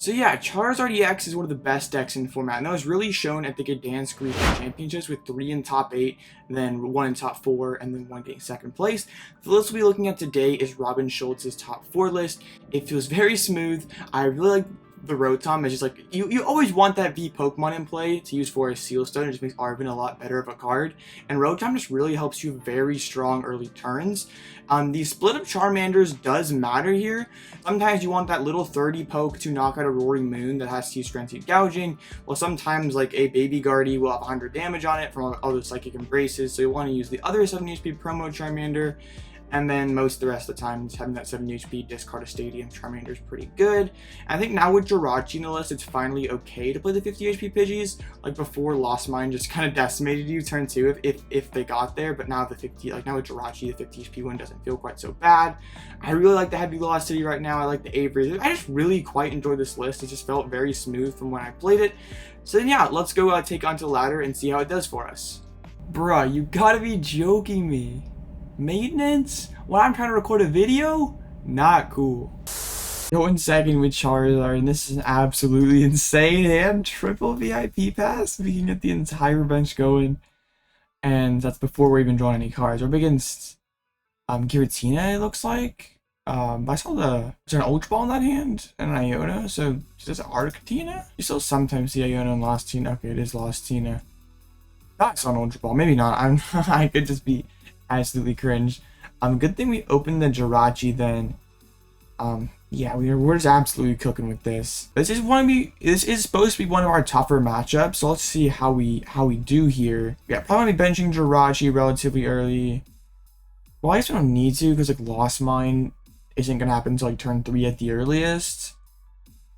So yeah, Charizard EX is one of the best decks in the format, and that was really shown at the Gdansk Regional Championships with 3 in top 8, then 1 in top 4, and then 1 getting second place. The list we'll be looking at today is Robin Schultz's top 4 list. It feels very smooth. I really like the Rotom. It's just like, you always want that V Pokemon in play to use for a Seal Stone. It just makes Arven a lot better of a card. And Rotom just really helps you very strong early turns. The split of Charmanders does matter here. Sometimes you want that little 30 poke to knock out a Roaring Moon that has to use Frenzied Gouging. Well, sometimes like a Baby Guardy will have 100 damage on it from other Psychic Embraces. So you want to use the other 70 HP promo Charmander. And then most of the rest of the time, having that 70 HP discard a Stadium Charmander is pretty good. And I think now with Jirachi in the list, it's finally okay to play the 50 HP Pidgeys. Like before, Lost Mine just kind of decimated you turn 2 if they got there. But now the 50, like now with Jirachi, the 50 HP one doesn't feel quite so bad. I really like the Heavy Lost City right now. I like the Avery. I just really quite enjoyed this list. It just felt very smooth from when I played it. So then yeah, let's go take onto the ladder and see how it does for us. Bruh, you gotta be joking me. Maintenance when I'm trying to record a video? Not cool. Going second with Charizard, and this is absolutely insane. And triple VIP pass. We can get the entire bench going, and that's before we're even drawing any cards. We're up against Giratina, it looks like. I saw is there an Ultra Ball in that hand and an Iono, so is this Articuno? You still sometimes see Iono and Lost Tina. Okay, it is Lost Tina. That's on Ultra Ball, maybe not. I could just be absolutely cringe. Good thing we opened the Jirachi then. Yeah, we're just absolutely cooking with this. This is supposed to be one of our tougher matchups, so let's see how we do here. Yeah, probably benching Jirachi relatively early. Well, I guess we don't need to because like Lost Mine isn't gonna happen until like turn 3 at the earliest.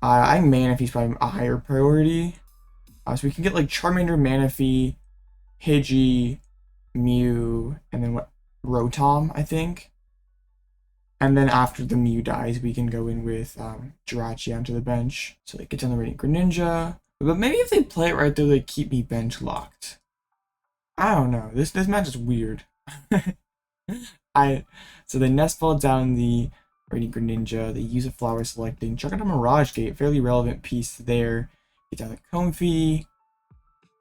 I think Manaphy's probably a higher priority. So we can get like Charmander, Manaphy, Pidgey, Mew, and then what, Rotom, I think. And then after the Mew dies, we can go in with Jirachi onto the bench. So they get down the Radiant Greninja. But maybe if they play it right, they'll like keep me bench locked. I don't know. This match is weird. So they nest ball down the Radiant Greninja. They use a flower selecting. Chuck out a Mirage Gate, fairly relevant piece there. Get down the Comfey.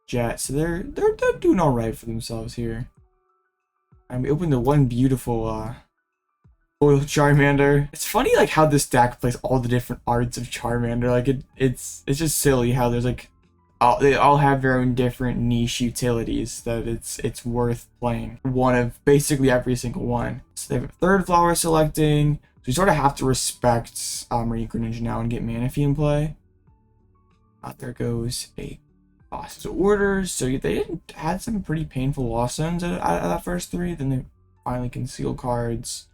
Jet, so they're doing all right for themselves here. And we opened the one beautiful foil Charmander. It's funny like how this deck plays all the different arts of Charmander. Like it's just silly how there's like they all have their own different niche utilities that it's worth playing. One of basically every single one. So they have a third flower selecting. So you sort of have to respect Radiant Greninja now and get Manaphy in play. There goes a Boss's Orders. So they had some pretty painful loss zones out of that first 3. Then they finally conceal cards.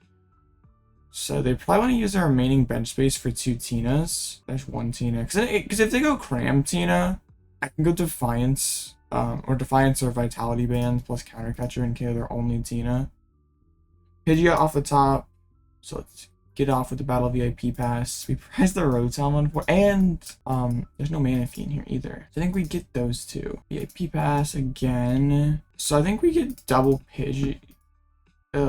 So they probably want to use their remaining bench space for 2 Tinas. There's 1 Tina. Because if they go Cram Tina, I can go Defiance. Or Vitality Band plus Counter Catcher and kill their only Tina. Pidgeot off the top. So let's get off with the Battle VIP Pass. We prize the Rotom on 4, and there's no Manaphy in here either. So I think we get those 2. VIP Pass again. So I think we get double Pidgey. I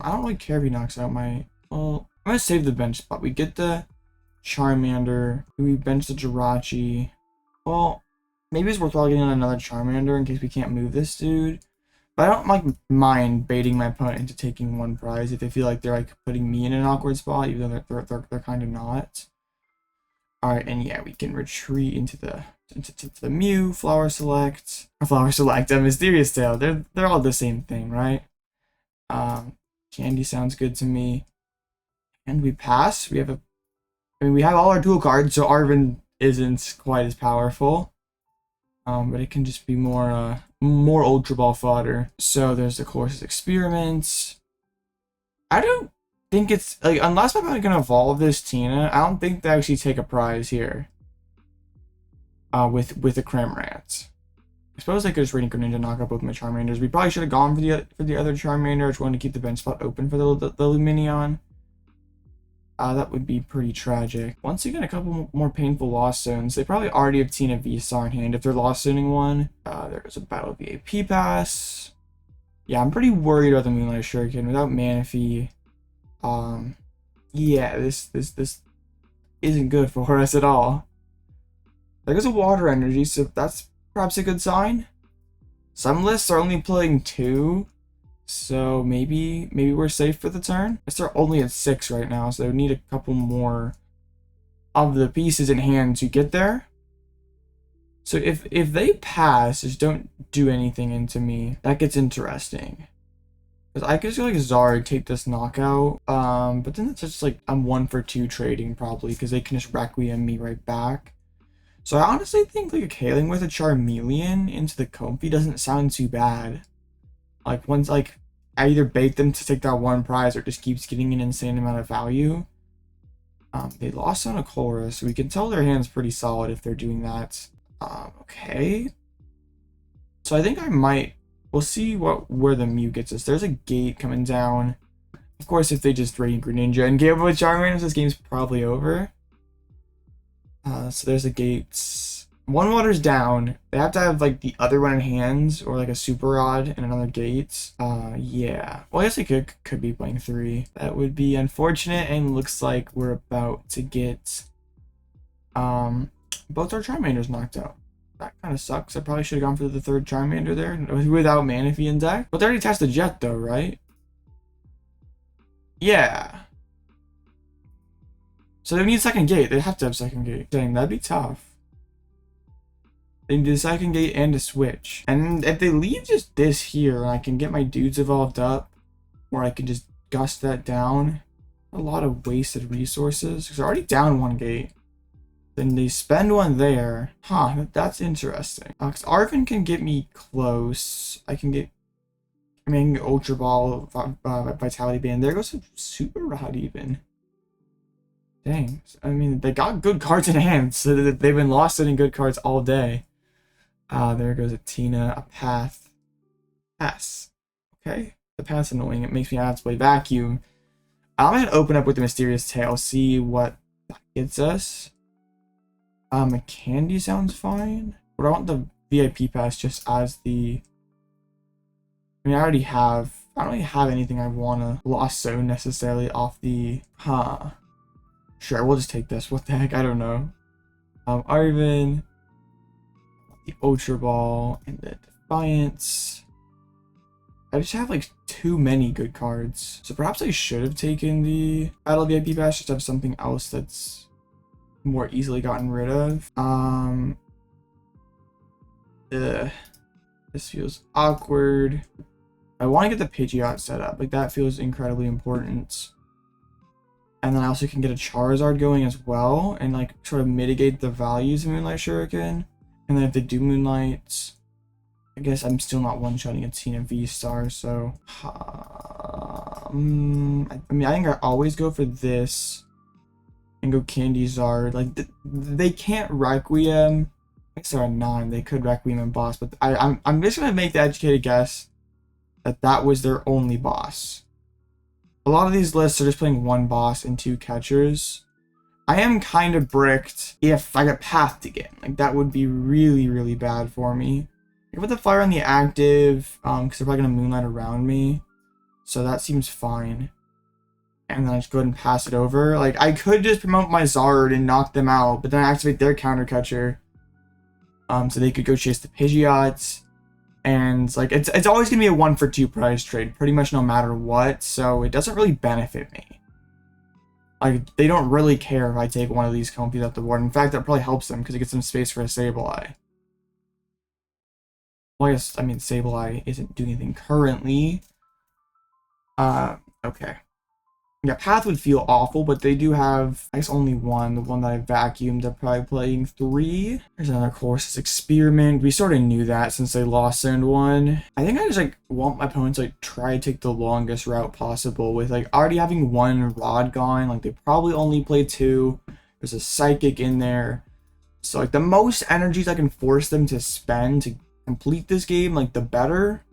don't really care if he knocks out my. Well, I'm gonna save the bench spot. We get the Charmander. We bench the Jirachi. Well, maybe it's worthwhile getting another Charmander in case we can't move this dude. But I don't like mind baiting my opponent into taking 1 prize if they feel like they're like putting me in an awkward spot, even though they're kind of not. All right, and yeah, we can retreat into the Mew, Flower Select, Mysterious Tail. They're all the same thing, right? Candy sounds good to me. And we pass. We have all our dual cards, so Arven isn't quite as powerful. But it can just be more Ultra Ball fodder. So there's the Course's Experiments. I don't think it's like, unless I'm gonna evolve this Tina, I don't think they actually take a prize here. With the Cramorant. I suppose I could just Radiant Greninja knock out both my Charmanders. We probably should have gone for the other Charmander. I just wanted to keep the bench spot open for the Lumineon. That would be pretty tragic. Once again, a couple more painful lost zones. They probably already have Tina V-Star in hand if they're lost zoning one. There's a Battle VIP Pass. Yeah, I'm pretty worried about the Moonlight Shuriken without Manaphy. Yeah, this isn't good for us at all. There goes a water energy, so that's perhaps a good sign. Some lists are only playing 2, so maybe we're safe for the turn. I guess they're only at 6 right now, so we need a couple more of the pieces in hand to get there. So if they pass, just don't do anything into me. That gets interesting. Because I could just go like Zard, take this knockout. But then it's just like I'm 1 for 2 trading probably, because they can just Requiem me right back. So I honestly think like a Kaling with a Charmeleon into the Comfy doesn't sound too bad. Like once like I either bait them to take that one prize or just keeps getting an insane amount of value. They lost on a Chorus, so we can tell their hand's pretty solid if they're doing that. Okay. So I think I might. We'll see where the Mew gets us. There's a gate coming down. Of course, if they just Radiant Greninja and give with Charmander, this game's probably over. So there's a gate. One water's down. They have to have like the other one in hands or like a Super Rod and another gate. Yeah. Well, I guess they could be playing 3. That would be unfortunate, and looks like we're about to get both our Charmanders knocked out. That kind of sucks. I probably should have gone for the 3rd Charmander there without Manaphy in deck. But they already attached the Jet though, right? Yeah. So they need second gate. They have to have second gate. Dang, that'd be tough. They need a second gate and a switch. And if they leave just this here, I can get my dudes evolved up, or I can just gust that down. A lot of wasted resources. Because they're already down 1 gate. Then they spend 1 there. Huh, that's interesting. Because Arven can get me close. I can get Ultra Ball, Vitality Band. There goes a Super Rod even. Dang. I mean, they got good cards in hand, so they've been lost in good cards all day. There goes a Tina, a Path. Pass. Okay. The Path's annoying. It makes me have to play Vacuum. I'm going to open up with the Mysterious Tail, see what that gets us. A Candy sounds fine. But I want the VIP Pass just as the... I mean, I don't really have anything I want to Lost Zone necessarily off the... Sure, we'll just take this. What the heck? I don't know. Arven, the Ultra Ball, and the Defiance. I just have like too many good cards. So perhaps I should have taken the Battle VIP Pass just to have something else that's more easily gotten rid of. This feels awkward. I want to get the Pidgeot set up. Like that feels incredibly important. And then I also can get a Charizard going as well and like sort of mitigate the values of Moonlight Shuriken. And then if they do Moonlight, I guess I'm still not one-shotting a Tina V-Star, so... I mean, I think I always go for this and go Candy Zard. Like, they can't Requiem. I guess they're at 9. They could Requiem and boss, but I'm just going to make the educated guess that that was their only boss. A lot of these lists are just playing 1 boss and 2 catchers. I am kind of bricked if I get pathed again. Like, that would be really, really bad for me. I put the fire on the active, because they're probably going to Moonlight around me. So that seems fine. And then I just go ahead and pass it over. Like, I could just promote my Zard and knock them out, but then I activate their counter catcher. So they could go chase the Pidgeot. And like it's always gonna be a 1 for 2 prize trade, pretty much no matter what, so it doesn't really benefit me. Like, they don't really care if I take one of these Comfies off the board. In fact, that probably helps them because it gets them space for a Sableye. Well, I guess, I mean, Sableye isn't doing anything currently. Okay. Yeah, Path would feel awful, but they do have, I guess, only 1. The one that I vacuumed, they're probably playing 3. There's another course, Experiment. We sort of knew that since they lost Send 1. I think I just, like, want my opponents to, like, try to take the longest route possible with, like, already having 1 Rod gone. Like, they probably only play 2. There's a Psychic in there. So, like, the most energies I can force them to spend to complete this game, like, the better.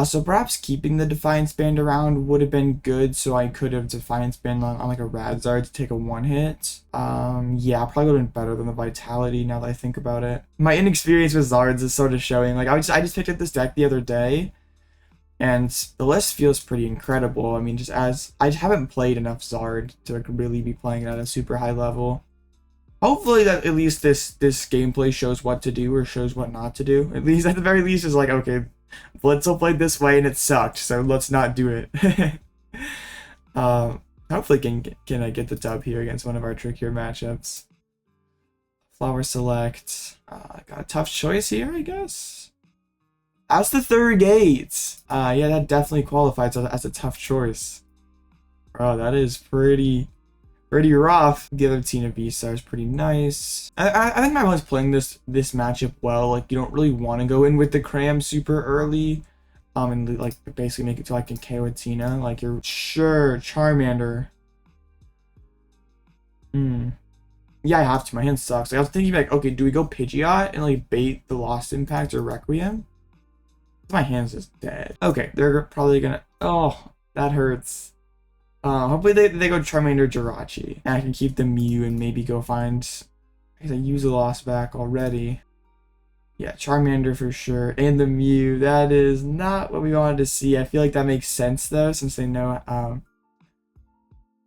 So perhaps keeping the Defiance Band around would have been good, so I could have Defiance Band on like a Radzard to take a 1-hit. Yeah, probably would have been better than the Vitality now that I think about it. My inexperience with Zards is sort of showing. Like, I just picked up this deck the other day, And the list feels pretty incredible. I mean, just as I haven't played enough Zard to like, really be playing it at a super high level. Hopefully that at least this gameplay shows what to do or shows what not to do. At least at the very least is like, okay, Blitzel played this way and it sucked, so let's not do it. Hopefully can I get the dub here against one of our trickier matchups. Flower select. Got a tough choice here, I guess. That's the third gate. Yeah, that definitely qualifies as a tough choice. Bro, that is pretty rough. The other Tina V-Star is pretty nice. I think my mom's playing this matchup well. Like, you don't really want to go in with the cram super early. And like basically make it so I can KO a Tina. Like, you're sure Charmander. Yeah, I have to. My hand sucks. Like, I was thinking like, okay, do we go Pidgeot and like bait the Lost Impact or Requiem? My hand's just dead. Okay, they're probably gonna. Oh, that hurts. Hopefully they go Charmander Jirachi. And I can keep the Mew and maybe go find. Because I use the Lost Vac already. Yeah, Charmander for sure. And the Mew. That is not what we wanted to see. I feel like that makes sense though, since they know.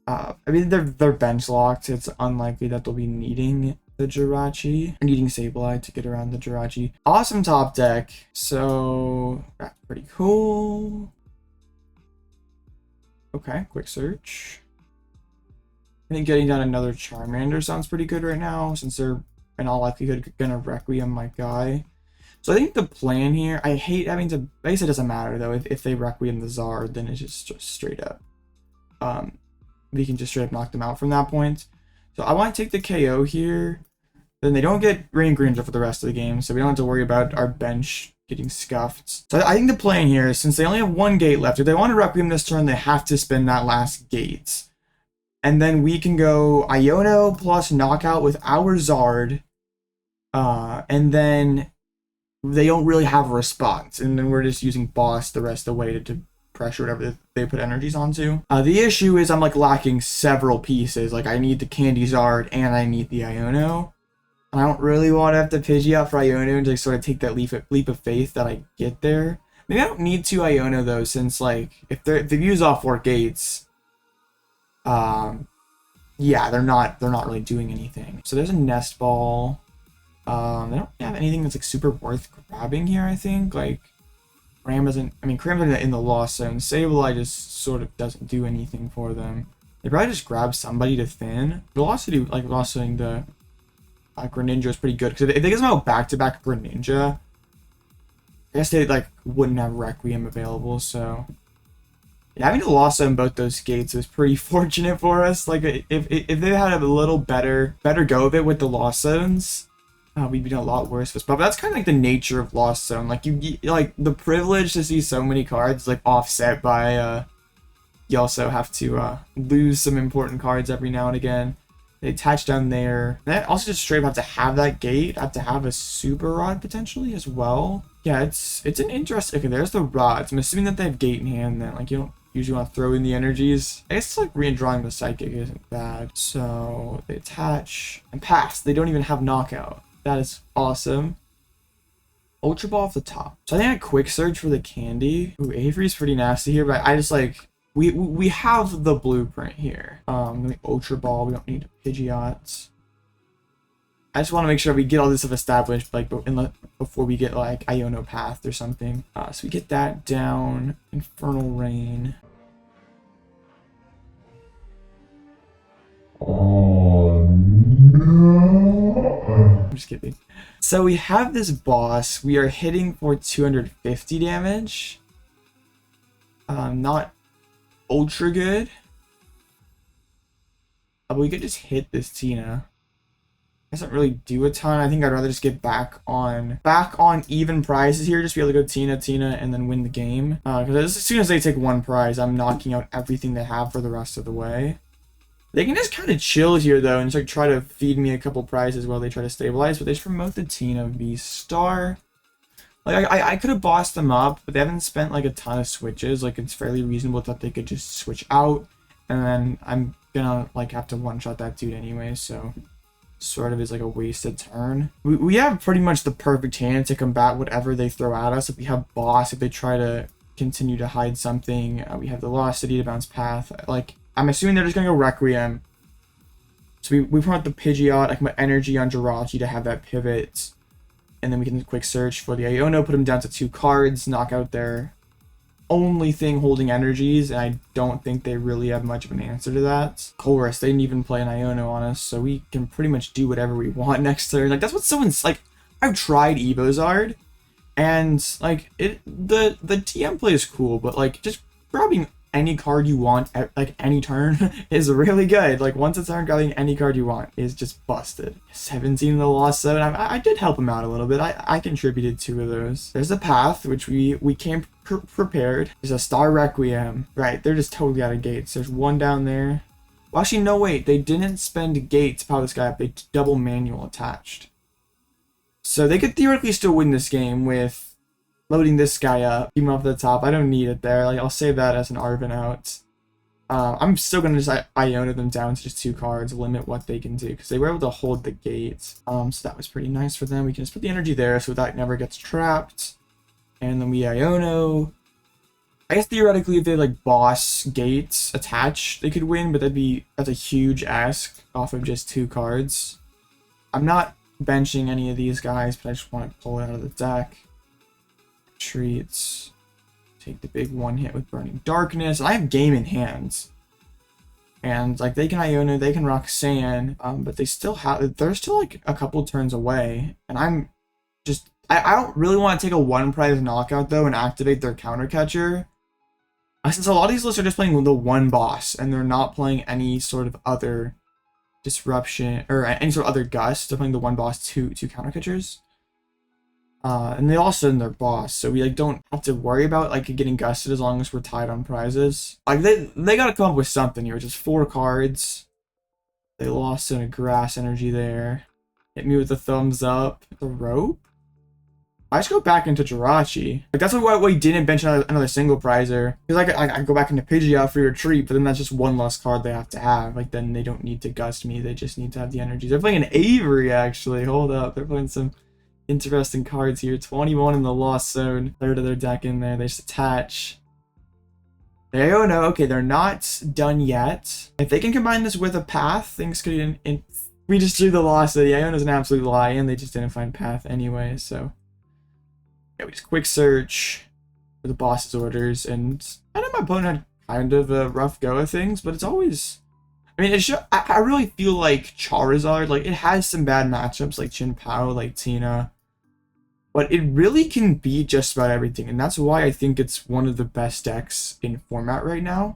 I mean, they're bench locked. It's unlikely that they'll be needing the Jirachi, or needing Sableye to get around the Jirachi. Awesome top deck. So that's pretty cool. Okay, quick search. I think getting down another Charmander sounds pretty good right now, since they're in all likelihood gonna Requiem my guy. So I think the plan here, I hate having to, I guess it doesn't matter though, if they Requiem the Zard, then it's just straight up. We can just straight up knock them out from that point. So I want to take the KO here. Then they don't get Rain Greninja for the rest of the game, so we don't have to worry about our bench getting scuffed. So I think the plan here is, since they only have one gate left, if they want to Requiem this turn, they have to spin that last gate. And then we can go Iono plus Knockout with our Zard. And then they don't really have a response. And then we're just using Boss the rest of the way to pressure whatever they put energies onto. The issue is I'm like lacking several pieces. Like I need the Candy Zard and I need the Iono. I don't really want to have to Pidgeot for Iono and just sort of take that leap of faith that I get there. Maybe I don't need to Iono though, since like if they've used all 4 gates, yeah, they're not really doing anything. So there's a Nest Ball. They don't have anything that's like super worth grabbing here. I think like Cram isn't. I mean, Cram's in the Lost Zone. Sableye just sort of doesn't do anything for them. They probably just grab somebody to thin. Velocity, like Lost Zone, the Greninja is pretty good, because if they get them out back-to-back Greninja, I guess they like wouldn't have Requiem available. So yeah, having to Lost Zone both those gates was pretty fortunate for us. Like if they had a little better go of it with the Lost Zones, we'd be in a lot worse of a spot. But that's kind of like the nature of Lost Zone. Like you like the privilege to see so many cards like offset by you also have to lose some important cards every now and again. They attach down there. That also just straight up have to have that gate. Have to have a Super Rod potentially as well. Yeah, it's an interesting. Okay, there's the rods. I'm assuming that they have gate in hand then. Like you don't usually want to throw in the energies. I guess like re-drawing the Psychic isn't bad. So they attach and pass. They don't even have knockout. That is awesome. Ultra Ball off the top. So I think I quick search for the candy. Ooh, Avery's pretty nasty here, but I just like we have the blueprint here. The Ultra Ball. We don't need a Pidgeot. I just want to make sure we get all this stuff established, like before we get like Iono Path or something. So we get that down. Infernal Rain. Oh no! I'm just kidding. So we have this boss. We are hitting for 250 damage. Not ultra good. But we could just hit this Tina. Doesn't really do a ton. I think I'd rather just get back on even prizes here. Just be able to go Tina, and then win the game. Because as soon as they take one prize, I'm knocking out everything they have for the rest of the way. They can just kind of chill here though, and just like try to feed me a couple prizes while they try to stabilize. But they just promote the Tina V-Star. Like I could have bossed them up, but they haven't spent like a ton of switches. Like it's fairly reasonable that they could just switch out, and then I'm gonna like have to one-shot that dude anyway. So sort of is like a wasted turn. We have pretty much the perfect hand to combat whatever they throw at us. If we have boss, if they try to continue to hide something. We have the Lost City to bounce path. Like, I'm assuming they're just gonna go Requiem. So we promote the Pidgeot. I can put energy on Jirachi to have that pivot. And then we can quick search for the Iono, put them down to 2 cards, knock out their only thing holding energies, and I don't think they really have much of an answer to that. Chorus, they didn't even play an Iono on us, so we can pretty much do whatever we want next turn. Like, that's what someone's, like, I've tried Evozard, and, like, the TM play is cool, but, like, just grabbing any card you want at, like, any turn is really good. Like, once it's turn, grabbing any card you want is just busted. 17 in the Lost Zone. I did help him out a little bit. I contributed 2 of those. There's a path, which we came prepared. There's a Star Requiem. Right, they're just totally out of gates. There's one down there. Well, actually, no, wait. They didn't spend gate to power this guy up. They double manual attached. So they could theoretically still win this game with loading this guy up, keep him off the top. I don't need it there. Like, I'll save that as an Arven out. I'm still gonna just Iono them down to just 2 cards, limit what they can do, because they were able to hold the gate. So that was pretty nice for them. We can just put the energy there so that never gets trapped. And then we Iono. I guess theoretically if they like boss gates attach, they could win, but that's a huge ask off of just 2 cards. I'm not benching any of these guys, but I just want to pull it out of the deck. Treats, take the big one hit with Burning Darkness. I have game in hands, and like they can Iono, they can Roxanne, but they're still like a couple turns away, and I don't really want to take a 1-prize knockout though and activate their counter catcher, since a lot of these lists are just playing the 1 boss and they're not playing any sort of other disruption or any sort of other gust. They're playing the 1 boss, two counter catchers. And they all send their boss, so we like don't have to worry about like getting gusted as long as we're tied on prizes. Like they gotta come up with something here. Just 4 cards. They lost in a grass energy there. Hit me with the thumbs up. The rope. I just go back into Jirachi. Like that's why we didn't bench another single prizer. Because I go back into Pidgeot for your treat, but then that's just 1 less card they have to have. Like then they don't need to gust me. They just need to have the energy. They're playing an Avery actually. Hold up, they're playing some interesting cards here. 21 in the Lost Zone. 3rd of their deck in there. They just attach. They don't know. Okay, they're not done yet. If they can combine this with a path, things could... we just drew the Lost City. Iono's an absolute lie, and they just didn't find path anyway, so... yeah, we just quick search for the boss's orders, and I know my opponent had kind of a rough go of things, but it's always... I mean, I really feel like Charizard, like, it has some bad matchups, like Chin Pao, like Tina, but it really can beat just about everything, and that's why I think it's one of the best decks in format right now.